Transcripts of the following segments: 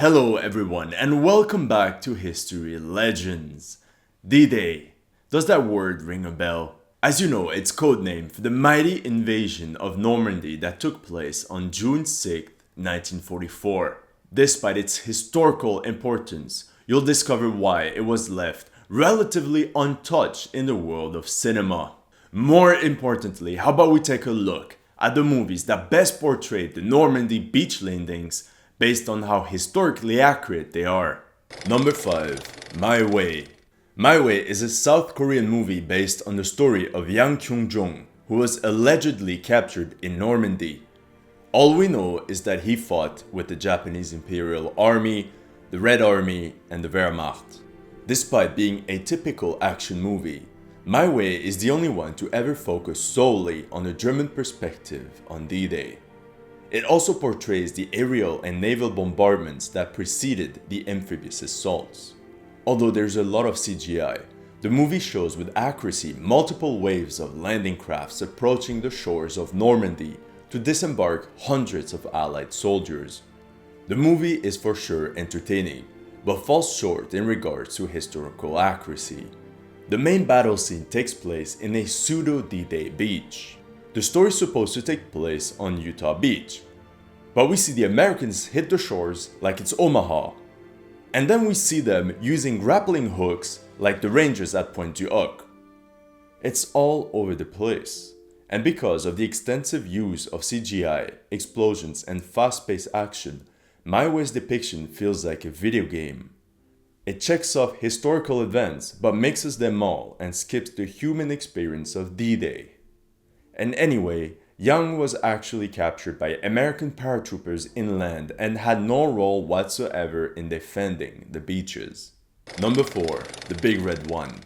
Hello everyone and welcome back to History Legends. D-Day. Does that word ring a bell? As you know, it's codename for the mighty invasion of Normandy that took place on June 6, 1944. Despite its historical importance, you'll discover why it was left relatively untouched in the world of cinema. More importantly, how about we take a look at the movies that best portrayed the Normandy Beach Landings based on how historically accurate they are. Number 5. My Way. My Way is a South Korean movie based on the story of Yang Kyung-jong, who was allegedly captured in Normandy. All we know is that he fought with the Japanese Imperial Army, the Red Army, and the Wehrmacht. Despite being a typical action movie, My Way is the only one to ever focus solely on a German perspective on D-Day. It also portrays the aerial and naval bombardments that preceded the amphibious assaults. Although there's a lot of CGI, the movie shows with accuracy multiple waves of landing crafts approaching the shores of Normandy to disembark hundreds of Allied soldiers. The movie is for sure entertaining, but falls short in regards to historical accuracy. The main battle scene takes place in a pseudo D-Day beach. The story is supposed to take place on Utah Beach, but we see the Americans hit the shores like it's Omaha, and then we see them using grappling hooks like the Rangers at Pointe du Hoc. It's all over the place, and because of the extensive use of CGI, explosions, and fast-paced action, My Way's depiction feels like a video game. It checks off historical events but mixes them all and skips the human experience of D-Day. And anyway, Yang was actually captured by American paratroopers inland and had no role whatsoever in defending the beaches. Number 4. The Big Red One.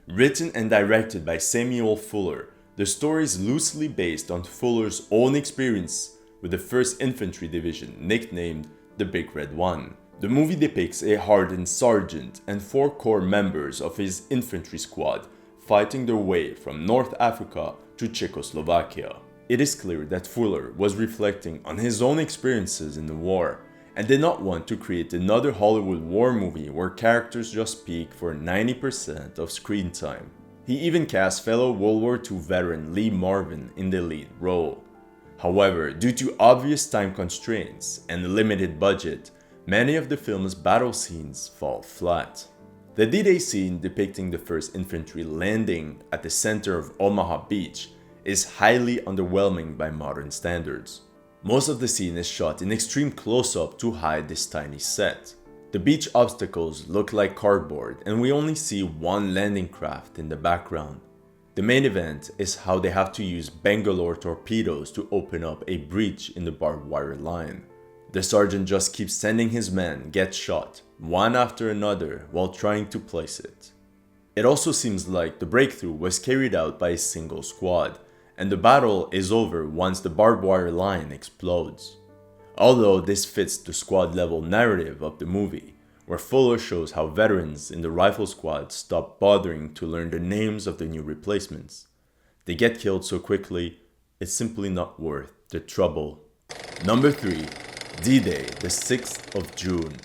Written and directed by Samuel Fuller, the story is loosely based on Fuller's own experience with the 1st Infantry Division, nicknamed the Big Red One. The movie depicts a hardened sergeant and 4 core members of his infantry squad fighting their way from North Africa to Czechoslovakia. It is clear that Fuller was reflecting on his own experiences in the war and did not want to create another Hollywood war movie where characters just speak for 90% of screen time. He even cast fellow World War II veteran Lee Marvin in the lead role. However, due to obvious time constraints and a limited budget, many of the film's battle scenes fall flat. The D-Day scene depicting the 1st Infantry landing at the center of Omaha Beach is highly underwhelming by modern standards. Most of the scene is shot in extreme close-up to hide this tiny set. The beach obstacles look like cardboard and we only see one landing craft in the background. The main event is how they have to use Bangalore torpedoes to open up a breach in the barbed wire line. The sergeant just keeps sending his men get shot, one after another, while trying to place it. It also seems like the breakthrough was carried out by a single squad, and the battle is over once the barbed wire line explodes. Although this fits the squad level narrative of the movie, where Fuller shows how veterans in the rifle squad stop bothering to learn the names of the new replacements. They get killed so quickly, it's simply not worth the trouble. Number 3. D-Day, the 6th of June.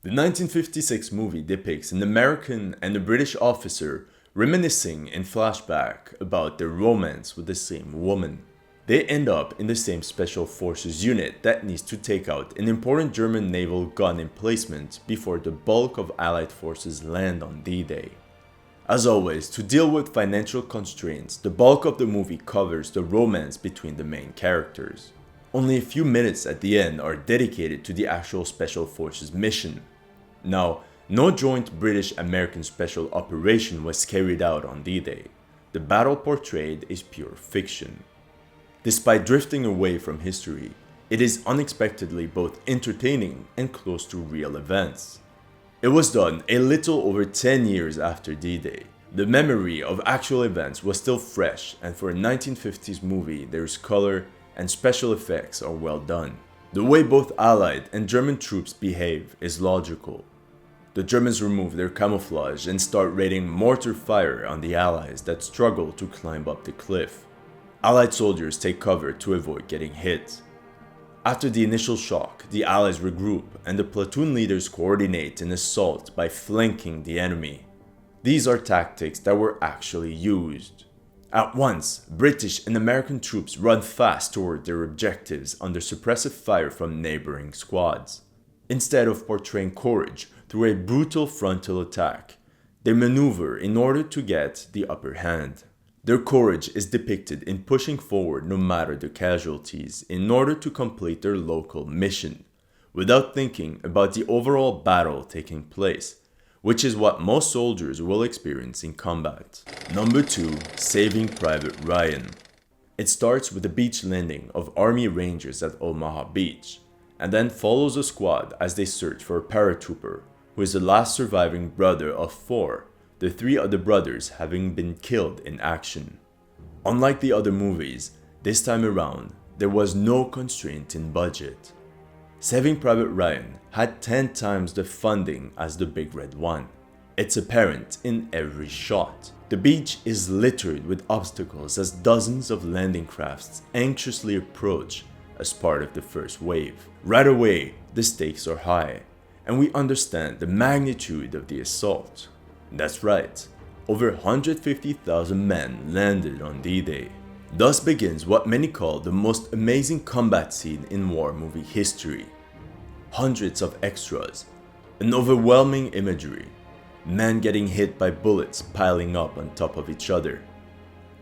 The 1956 movie depicts an American and a British officer reminiscing in flashback about their romance with the same woman. They end up in the same special forces unit that needs to take out an important German naval gun emplacement before the bulk of Allied forces land on D-Day. As always, to deal with financial constraints, the bulk of the movie covers the romance between the main characters. Only a few minutes at the end are dedicated to the actual Special Forces mission. Now, no joint British-American special operation was carried out on D-Day. The battle portrayed is pure fiction. Despite drifting away from history, it is unexpectedly both entertaining and close to real events. It was done a little over 10 years after D-Day. The memory of actual events was still fresh, and for a 1950s movie, there's color and special effects are well done. The way both Allied and German troops behave is logical. The Germans remove their camouflage and start raining mortar fire on the Allies that struggle to climb up the cliff. Allied soldiers take cover to avoid getting hit. After the initial shock, the Allies regroup and the platoon leaders coordinate an assault by flanking the enemy. These are tactics that were actually used. At once, British and American troops run fast toward their objectives under suppressive fire from neighboring squads. Instead of portraying courage through a brutal frontal attack, they maneuver in order to get the upper hand. Their courage is depicted in pushing forward no matter the casualties in order to complete their local mission, without thinking about the overall battle taking place, which is what most soldiers will experience in combat. Number 2. Saving Private Ryan. It starts with the beach landing of Army Rangers at Omaha Beach, and then follows a squad as they search for a paratrooper, who is the last surviving brother of 4, the 3 other brothers having been killed in action. Unlike the other movies, this time around, there was no constraint in budget. Saving Private Ryan had 10 times the funding as the Big Red One. It's apparent in every shot. The beach is littered with obstacles as dozens of landing crafts anxiously approach as part of the first wave. Right away, the stakes are high, and we understand the magnitude of the assault. That's right, over 150,000 men landed on D-Day. Thus begins what many call the most amazing combat scene in war movie history. Hundreds of extras, an overwhelming imagery, men getting hit by bullets piling up on top of each other,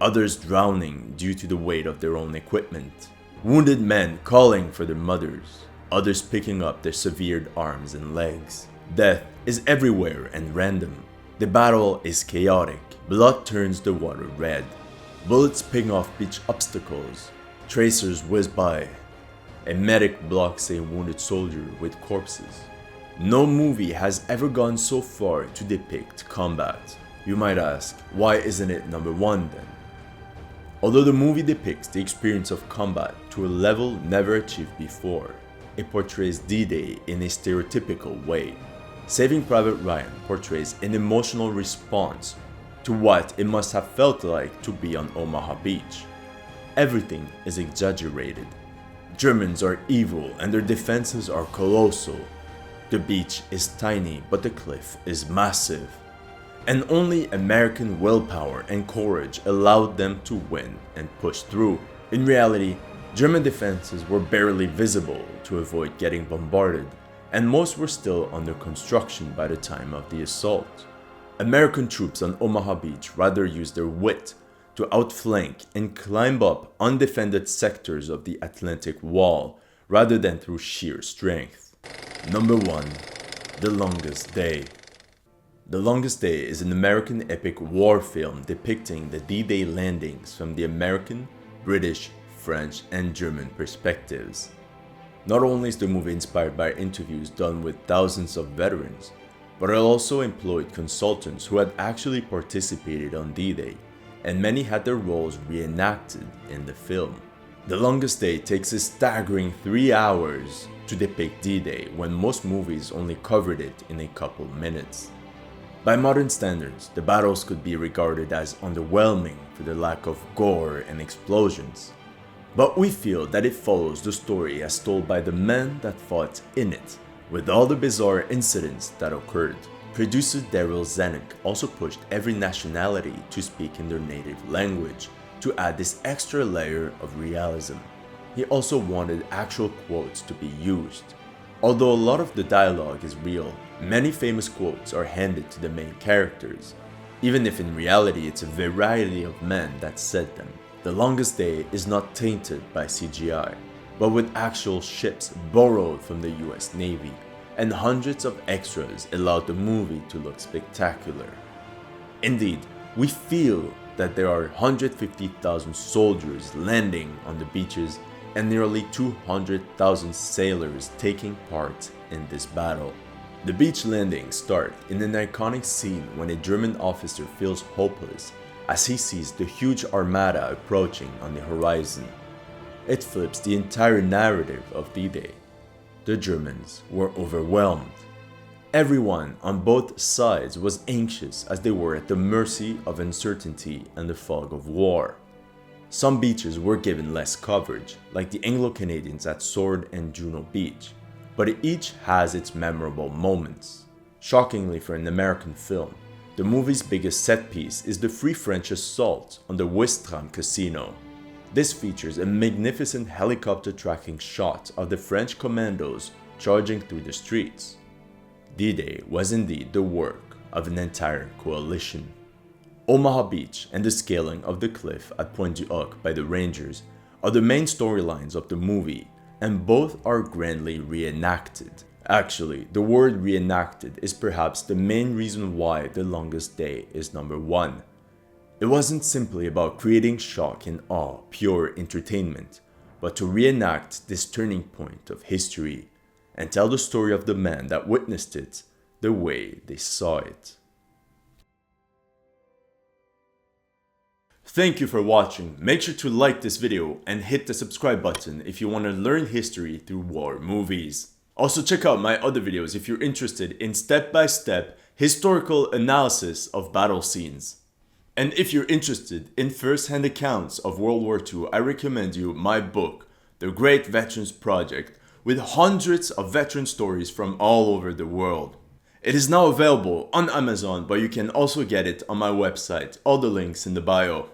others drowning due to the weight of their own equipment, wounded men calling for their mothers, others picking up their severed arms and legs. Death is everywhere and random. The battle is chaotic. Blood turns the water red. Bullets ping off beach obstacles. Tracers whiz by. A medic blocks a wounded soldier with corpses. No movie has ever gone so far to depict combat. You might ask, why isn't it number 1 then? Although the movie depicts the experience of combat to a level never achieved before, it portrays D-Day in a stereotypical way. Saving Private Ryan portrays an emotional response to what it must have felt like to be on Omaha Beach. Everything is exaggerated. Germans are evil and their defenses are colossal. The beach is tiny, but the cliff is massive. And only American willpower and courage allowed them to win and push through. In reality, German defenses were barely visible to avoid getting bombarded, and most were still under construction by the time of the assault. American troops on Omaha Beach rather used their wit to outflank and climb up undefended sectors of the Atlantic Wall rather than through sheer strength. Number 1. The Longest Day. The Longest Day is an American epic war film depicting the D-Day landings from the American, British, French, and German perspectives. Not only is the movie inspired by interviews done with thousands of veterans, but it also employed consultants who had actually participated on D-Day, and many had their roles reenacted in the film. The Longest Day takes a staggering 3 hours to depict D-Day when most movies only covered it in a couple minutes. By modern standards, the battles could be regarded as underwhelming for the lack of gore and explosions. But we feel that it follows the story as told by the men that fought in it, with all the bizarre incidents that occurred. Producer Daryl Zanuck also pushed every nationality to speak in their native language to add this extra layer of realism. He also wanted actual quotes to be used. Although a lot of the dialogue is real, many famous quotes are handed to the main characters, even if in reality it's a variety of men that said them. The Longest Day is not tainted by CGI, but with actual ships borrowed from the US Navy, and hundreds of extras allowed the movie to look spectacular. Indeed, we feel that there are 150,000 soldiers landing on the beaches and nearly 200,000 sailors taking part in this battle. The beach landings start in an iconic scene when a German officer feels hopeless as he sees the huge armada approaching on the horizon. It flips the entire narrative of D-Day. The Germans were overwhelmed. Everyone on both sides was anxious as they were at the mercy of uncertainty and the fog of war. Some beaches were given less coverage, like the Anglo-Canadians at Sword and Juno Beach, but it each has its memorable moments. Shockingly for an American film, the movie's biggest set piece is the Free French assault on the Ouistreham Casino. This features a magnificent helicopter tracking shot of the French commandos charging through the streets. D-Day was indeed the work of an entire coalition. Omaha Beach and the scaling of the cliff at Pointe du Hoc by the Rangers are the main storylines of the movie, and both are grandly reenacted. Actually, the word reenacted is perhaps the main reason why The Longest Day is number 1. It wasn't simply about creating shock and awe, pure entertainment, but to reenact this turning point of history and tell the story of the man that witnessed it the way they saw it. Thank you for watching. Make sure to like this video and hit the subscribe button if you want to learn history through war movies. Also check out my other videos if you're interested in step-by-step historical analysis of battle scenes. And if you're interested in first-hand accounts of World War II, I recommend you my book, The Great Veterans Project, with hundreds of veteran stories from all over the world. It is now available on Amazon, but you can also get it on my website. All the links in the bio.